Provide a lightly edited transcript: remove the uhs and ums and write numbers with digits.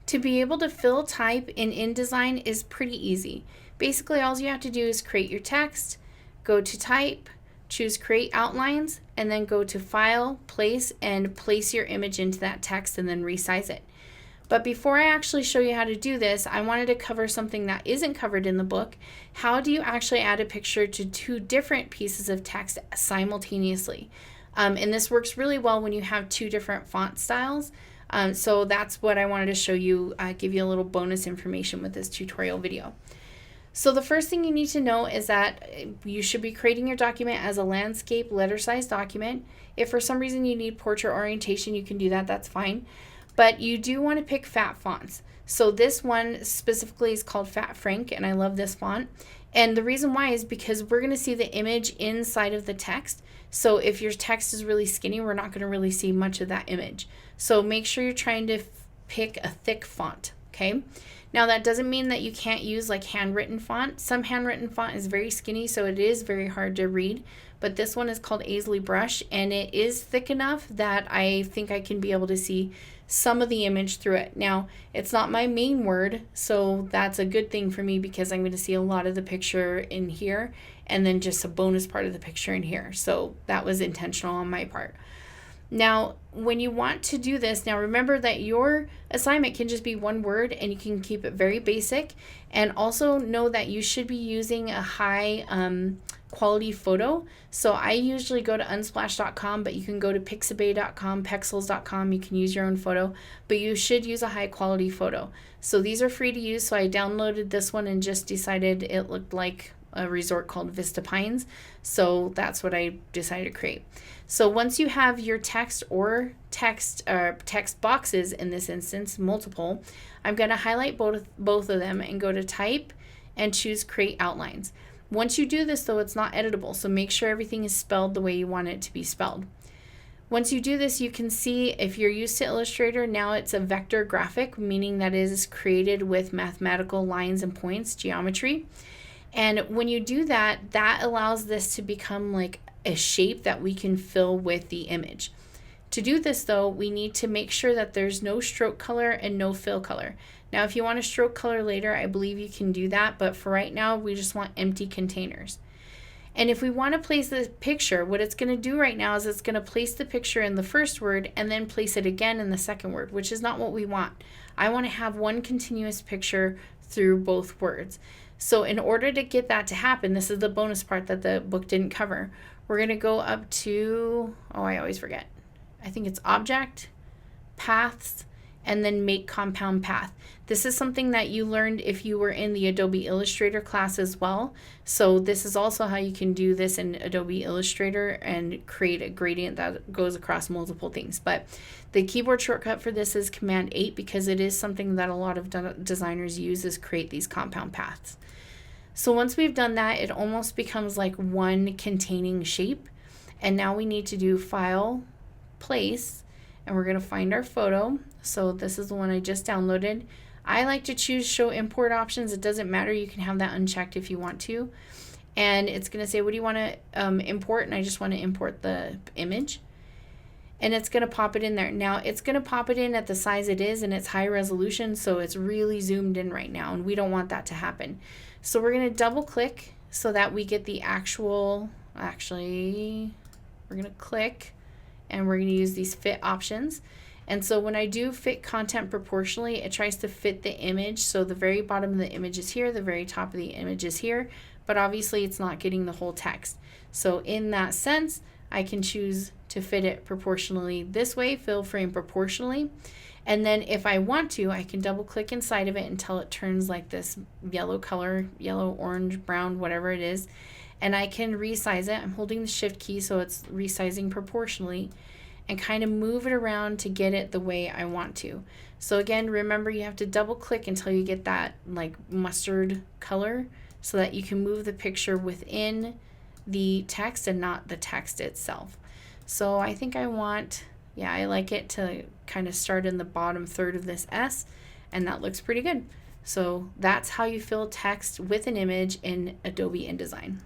To be able to fill type in InDesign is pretty easy. Basically, all you have to do is create your text, go to type, choose create outlines, and then go to file, place, and place your image into that text and then resize it. But before I actually show you how to do this, I wanted to cover something that isn't covered in the book. How do you actually add a picture to two different pieces of text simultaneously? And this works really well when you have two different font styles. So that's what I wanted to show you, give you a little bonus information with this tutorial video. So the first thing you need to know is that you should be creating your document as a landscape letter size document. If for some reason you need portrait orientation, you can do that, that's fine. But you do want to pick fat fonts. So this one specifically is called Fat Frank, and I love this font. And the reason why is because we're going to see the image inside of the text. So if your text is really skinny, we're not going to really see much of that image. So make sure you're trying to pick a thick font, okay? Now that doesn't mean that you can't use like handwritten font. Some handwritten font is very skinny, so it is very hard to read. But this one is called Aisley Brush, and it is thick enough that I think I can be able to see some of the image through it. Now, it's not my main word, so that's a good thing for me because I'm going to see a lot of the picture in here and then just a bonus part of the picture in here. So that was intentional on my part. Now, when you want to do this, now remember that your assignment can just be one word and you can keep it very basic. And also know that you should be using a high quality photo. So I usually go to unsplash.com, but you can go to pixabay.com, pexels.com. You can use your own photo, but you should use a high quality photo. So these are free to use. So I downloaded this one and just decided it looked like a resort called Vista Pines. So that's what I decided to create. So once you have your text or text boxes, in this instance, multiple, I'm going to highlight both of them and go to type and choose create outlines. Once you do this though, it's not editable. So make sure everything is spelled the way you want it to be spelled. Once you do this, you can see if you're used to Illustrator, now it's a vector graphic, meaning that it is created with mathematical lines and points, geometry. And when you do that, that allows this to become like a shape that we can fill with the image. To do this though, we need to make sure that there's no stroke color and no fill color. Now if you want a stroke color later, I believe you can do that, but for right now, we just want empty containers. And if we want to place the picture, what it's going to do right now is it's going to place the picture in the first word and then place it again in the second word, which is not what we want. I want to have one continuous picture through both words. So in order to get that to happen, this is the bonus part that the book didn't cover. We're going to go up to, oh, I always forget. I think it's Object, Paths, and then Make Compound Path. This is something that you learned if you were in the Adobe Illustrator class as well. So this is also how you can do this in Adobe Illustrator and create a gradient that goes across multiple things. But the keyboard shortcut for this is Command 8 because it is something that a lot of designers use, is create these compound paths. So once we've done that, it almost becomes like one containing shape. And now we need to do File, Place, and we're going to find our photo. So this is the one I just downloaded. I like to choose Show Import Options. It doesn't matter. You can have that unchecked if you want to. And it's going to say, what do you want to import? And I just want to import the image. And it's going to pop it in there. Now it's going to pop it in at the size it is, and it's high resolution, so it's really zoomed in right now, and we don't want that to happen. So we're going to double click so that we get the actual, we're going to click and we're going to use these fit options. And so when I do fit content proportionally, it tries to fit the image. So the very bottom of the image is here, the very top of the image is here, but obviously it's not getting the whole text. So in that sense, I can choose to fit it proportionally this way, fill frame proportionally. And then if I want to, I can double click inside of it until it turns like this yellow color, yellow, orange, brown, whatever it is. And I can resize it. I'm holding the shift key so it's resizing proportionally, and kind of move it around to get it the way I want to. So again, remember you have to double click until you get that like mustard color so that you can move the picture within the text and not the text itself. So I think I want, I like it to kind of start in the bottom third of this S, and that looks pretty good. So that's how you fill text with an image in Adobe InDesign.